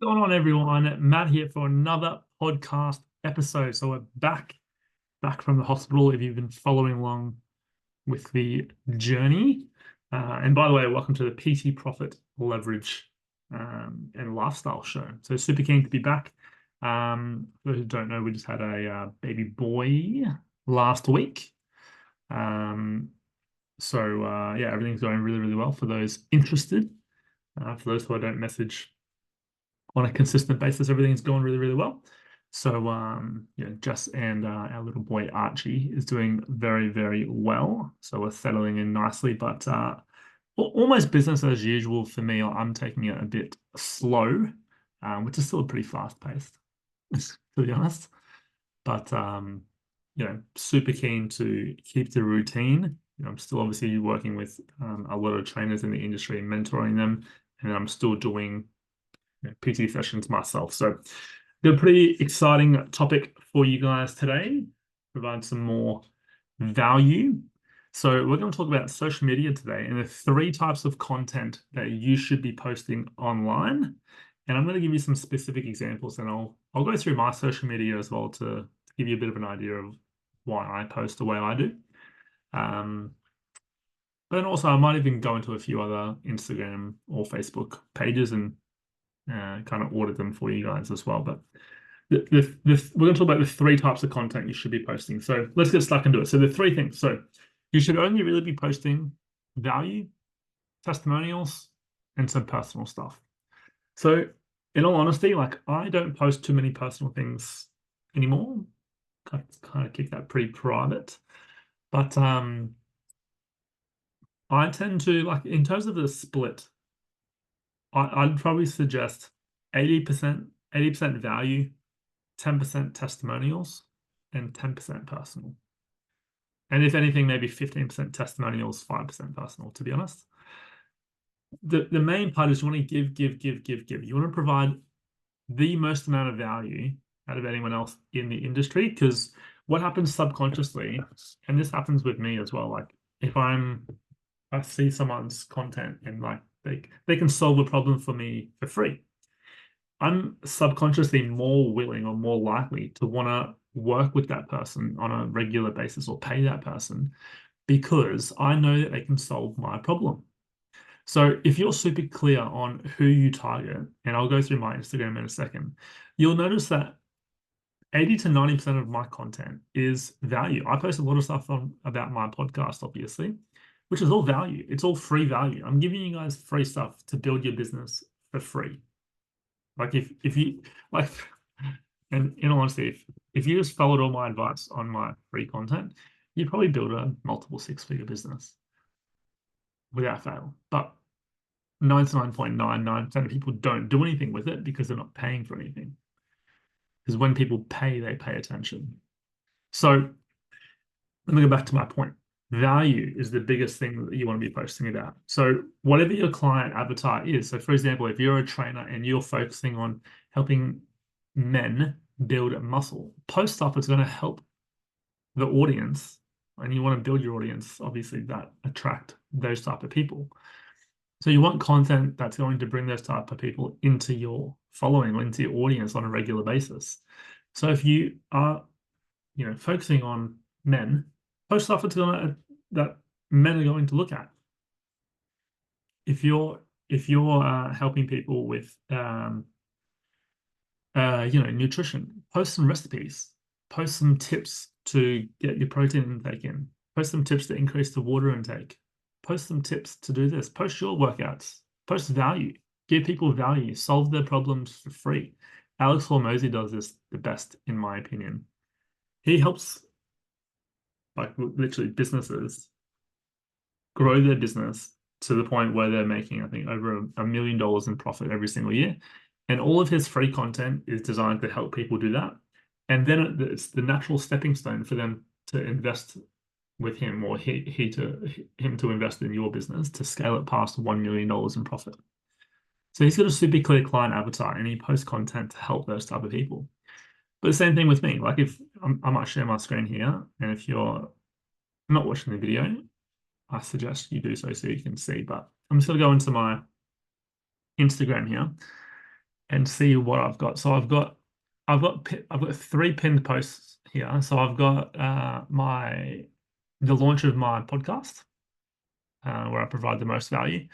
Going on, everyone? Matt here for another podcast episode. So we're back from the hospital. If you've been following along with the journey, and by the way, welcome to the PT Profit Leverage and Lifestyle Show. So super keen to be back. For those who don't know, we just had a baby boy last week. Um, yeah, everything's going really, really well for those interested. For those who I don't message on a consistent basis, everything's going really, really well. So, yeah, Jess and our little boy Archie is doing very, very well. So we're settling in nicely, but almost business as usual for me. I'm taking it a bit slow, which is still pretty fast paced, to be honest. But super keen to keep the routine. I'm still obviously working with a lot of trainers in the industry and mentoring them, and I'm still doing PT sessions myself. So, got a pretty exciting topic for you guys today. Provide some more value. So, we're going to talk about social media today and the three types of content that you should be posting online. And I'm going to give you some specific examples, and I'll go through my social media as well to give you a bit of an idea of why I post the way I do. But then also, I might even go into a few other Instagram or Facebook pages and kind of order them for you guys as well. But we're going to talk about the three types of content you should be posting. So let's get stuck into it. So the three things. So you should only really be posting value, testimonials, and some personal stuff. So in all honesty, like I don't post too many personal things anymore. Kind of keep that pretty private. But I tend to like in terms of the split, I'd probably suggest 80% value, 10% testimonials, and 10% personal. And if anything, maybe 15% testimonials, 5% personal, to be honest. The main part is you want to give. You want to provide the most amount of value out of anyone else in the industry. Because what happens subconsciously, and this happens with me as well, like if I see someone's content and like they can solve a problem for me for free. I'm subconsciously more willing or more likely to want to work with that person on a regular basis or pay that person because I know that they can solve my problem. So if you're super clear on who you target, and I'll go through my Instagram in a second, you'll notice that 80 to 90% of my content is value. I post a lot of stuff about my podcast, obviously, which is all value. It's all free value. I'm giving you guys free stuff to build your business for free. Like if you like, and in all honesty, if you just followed all my advice on my free content, you'd probably build a multiple six-figure business without fail. But 99.99% of people don't do anything with it because they're not paying for anything. Because when people pay, they pay attention. So let me go back to my point. Value is the biggest thing that you want to be posting about. So whatever your client avatar is, so for example, if you're a trainer and you're focusing on helping men build muscle, post stuff that's going to help the audience, and you want to build your audience, obviously that attract those type of people. So you want content that's going to bring those type of people into your following or into your audience on a regular basis. So if you are, focusing on men, post stuff that men are going to look at. If you're helping people with nutrition, post some recipes, post some tips to get your protein intake in, post some tips to increase the water intake, post some tips to do this, post your workouts, post value, give people value, solve their problems for free. Alex Hormozy does this the best, in my opinion. He helps like literally businesses grow their business to the point where they're making, I think, over $1 million in profit every single year. And all of his free content is designed to help people do that. And then it's the natural stepping stone for them to invest with him or him to invest in your business to scale it past $1 million in profit. So he's got a super clear client avatar and he posts content to help those type of people. But the same thing with me. Like if I might share my screen here, and if you're not watching the video, I suggest you do so you can see. But I'm just going to go into my Instagram here. and see what I've got. So I've got 3 pinned posts here. So I've got the launch of my podcast, where I provide the most value.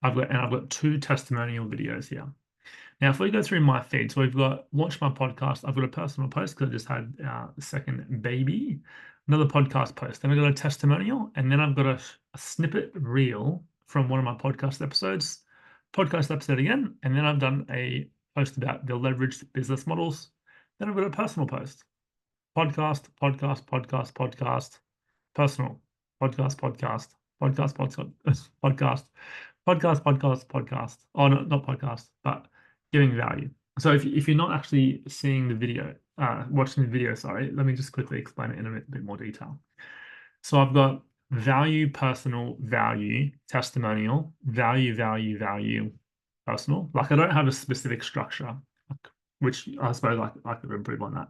I've got 2 testimonial videos here. Now, if we go through my feed, so we've got launched my podcast. I've got a personal post because I just had the second baby, another podcast post. Then I've got a testimonial, and then I've got a snippet reel from one of my podcast episode again, and then I've done a post about the leveraged business models. Then I've got a personal post, podcast, podcast, podcast, podcast, personal, podcast, podcast, podcast, podcast, podcast, podcast. Oh, no, not podcast, but giving value. So if you're not actually seeing the video, watching the video, sorry, let me just quickly explain it in a bit more detail. So I've got value, personal, value, testimonial, value, value, value, personal. Like I don't have a specific structure, which I suppose I could improve on that.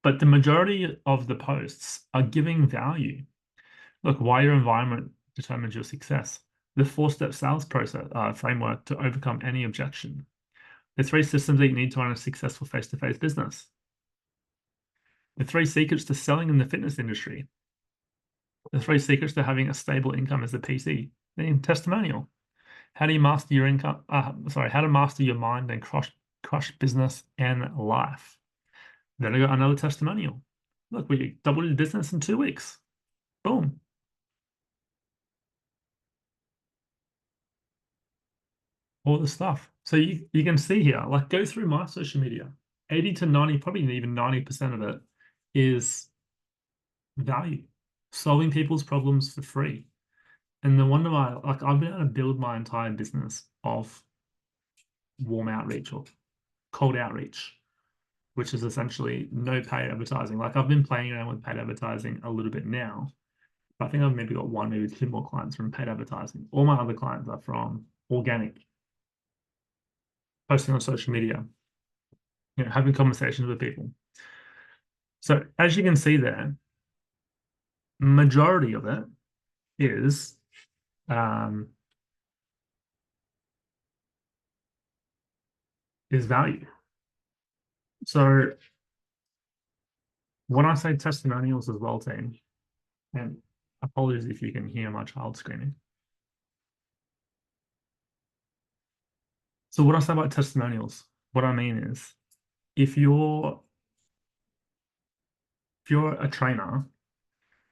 But the majority of the posts are giving value. Look, why your environment determines your success. The 4-step sales process framework to overcome any objection. The 3 systems that you need to run a successful face-to-face business. The 3 secrets to selling in the fitness industry. The 3 secrets to having a stable income as a PC. Then testimonial. How do you master your income? How to master your mind and crush business and life. Then I got another testimonial. Look, we doubled your business in 2 weeks. Boom. All the stuff. So you can see here, like go through my social media. 80 to 90, probably even 90% of it is value, solving people's problems for free. And the wonder why, like I've been able to build my entire business of warm outreach or cold outreach, which is essentially no paid advertising. Like I've been playing around with paid advertising a little bit now. But I think I've maybe got 1, maybe 2 more clients from paid advertising. All my other clients are from organic, posting on social media, having conversations with people. So as you can see there, majority of it is value. So when I say testimonials as well, team, and apologies if you can hear my child screaming. So what I say about testimonials, what I mean is if you're a trainer,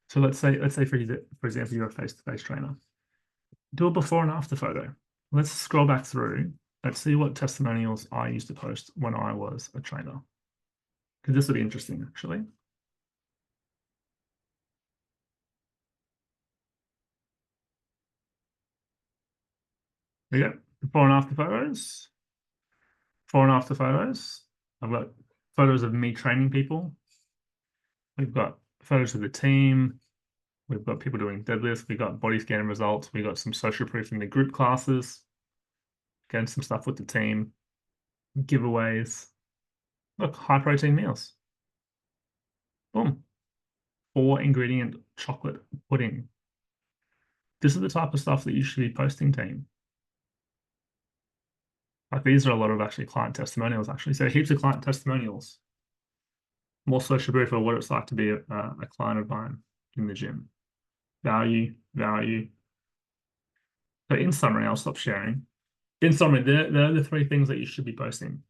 so let's say for example, you're a face-to-face trainer, do a before and after photo. Let's scroll back through. Let's see what testimonials I used to post when I was a trainer. Because this will be interesting, actually. We go before and after photos. Before and after photos. I've got photos of me training people. We've got photos of the team. We've got people doing deadlifts. We've got body scan results. We've got some social proof in the group classes. Again, some stuff with the team. Giveaways. Look, high protein meals. Boom. 4-ingredient chocolate pudding. This is the type of stuff that you should be posting, team. Like these are a lot of actually client testimonials, actually. So heaps of client testimonials. More social proof of what it's like to be a client of mine in the gym. Value, value. So in summary, I'll stop sharing. In summary, they're the 3 things that you should be posting.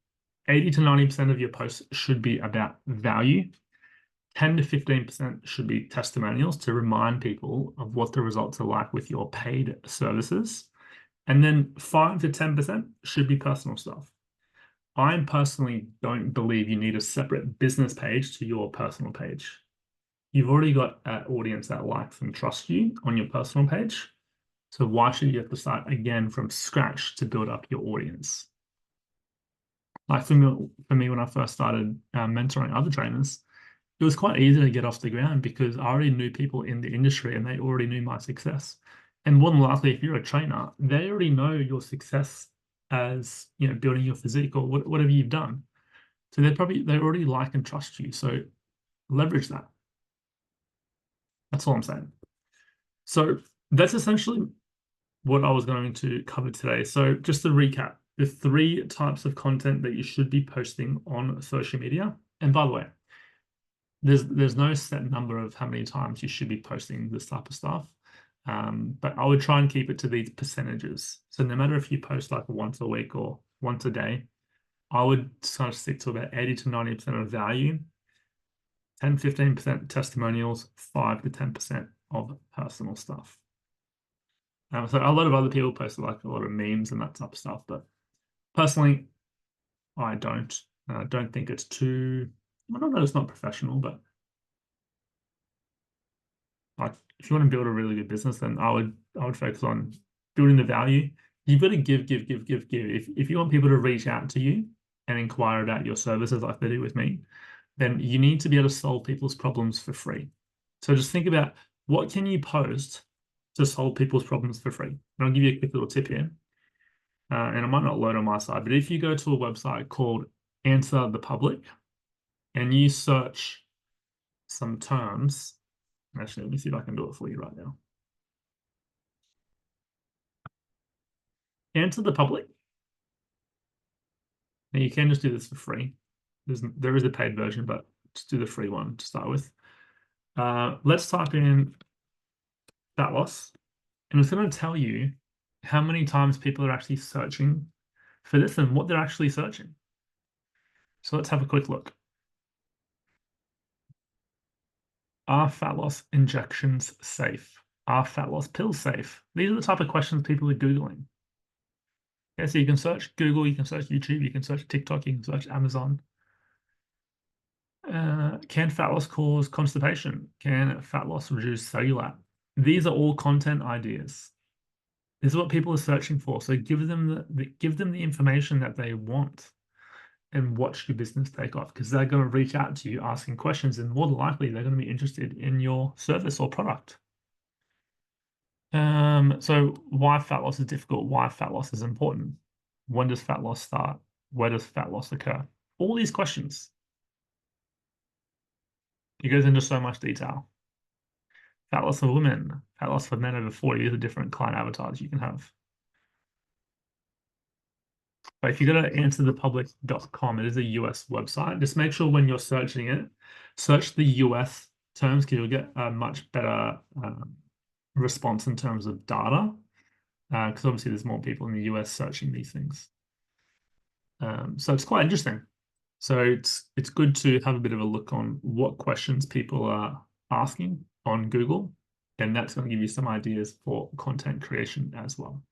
80 to 90% of your posts should be about value. 10 to 15% should be testimonials to remind people of what the results are like with your paid services. And then 5 to 10% should be personal stuff. I personally don't believe you need a separate business page to your personal page. You've already got an audience that likes and trusts you on your personal page. So why should you have to start again from scratch to build up your audience? Like for me when I first started mentoring other trainers, it was quite easy to get off the ground because I already knew people in the industry and they already knew my success. And more than likely, if you're a trainer, they already know your success as building your physique or whatever you've done. So they already like and trust you. So leverage that. That's all I'm saying. So that's essentially what I was going to cover today. So just to recap, the 3 types of content that you should be posting on social media. And by the way, there's no set number of how many times you should be posting this type of stuff. But I would try and keep it to these percentages. So no matter if you post like once a week or once a day, I would sort of stick to about 80 to 90% of value, 10, 15% testimonials, 5 to 10% of personal stuff. So a lot of other people post like a lot of memes and that type of stuff, but personally, I don't. I don't think it's too, I don't know, it's not professional, but like if you want to build a really good business, then I would focus on building the value. You've got to give. If you want people to reach out to you and inquire about your services like they do with me, then you need to be able to solve people's problems for free. So just think about what can you post to solve people's problems for free. And I'll give you a quick little tip here. And it might not load on my side, but if you go to a website called Answer the Public and you search some terms, actually, let me see if I can do it for you right now. Answer the Public. Now you can just do this for free. There is a paid version, but just do the free one to start with. Let's type in fat loss, and it's going to tell you how many times people are actually searching for this and what they're actually searching. So let's have a quick look. Are fat loss injections safe? Are fat loss pills safe? These are the type of questions people are Googling. Okay, so you can search Google, you can search YouTube, you can search TikTok, you can search Amazon. Can fat loss cause constipation? Can fat loss reduce cellulite? These are all content ideas. This is what people are searching for. So give them the information that they want and watch your business take off, because they're going to reach out to you asking questions, and more than likely they're going to be interested in your service or product. So why fat loss is difficult? Why fat loss is important? When does fat loss start? Where does fat loss occur? All these questions. It goes into so much detail. Fat loss for women, fat loss for men over 40 is a different client avatars you can have. But if you go to answerthepublic.com, it is a US website. Just make sure when you're searching it, search the US terms, because you'll get a much better response in terms of data. Because obviously there's more people in the US searching these things. So it's quite interesting. So it's good to have a bit of a look on what questions people are asking on Google, and that's going to give you some ideas for content creation as well.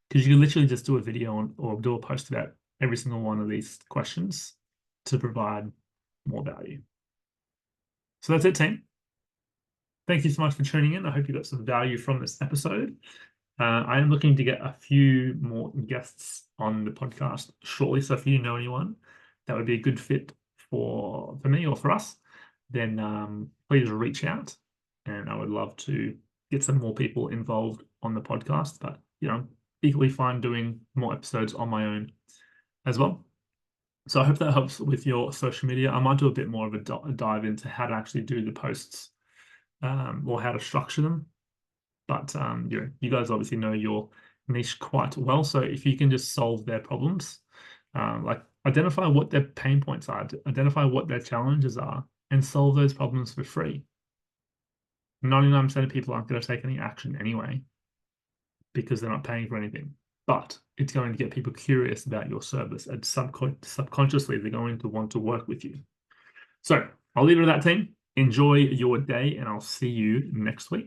Because you can literally just do a video on, or do a post about every single one of these questions to provide more value. So that's it, team. Thank you so much for tuning in. I hope you got some value from this episode. I am looking to get a few more guests on the podcast shortly. So if you know anyone that would be a good fit for me or for us, then please reach out, and I would love to get some more people involved on the podcast. But equally fine doing more episodes on my own as well. So I hope that helps with your social media. I might do a bit more of a dive into how to actually do the posts, or how to structure them. But you guys obviously know your niche quite well. So if you can just solve their problems, like identify what their pain points are, identify what their challenges are, and solve those problems for free. 99% of people aren't going to take any action anyway, because they're not paying for anything. But it's going to get people curious about your service, and subconsciously they're going to want to work with you. So I'll leave it at that, team. Enjoy your day, and I'll see you next week.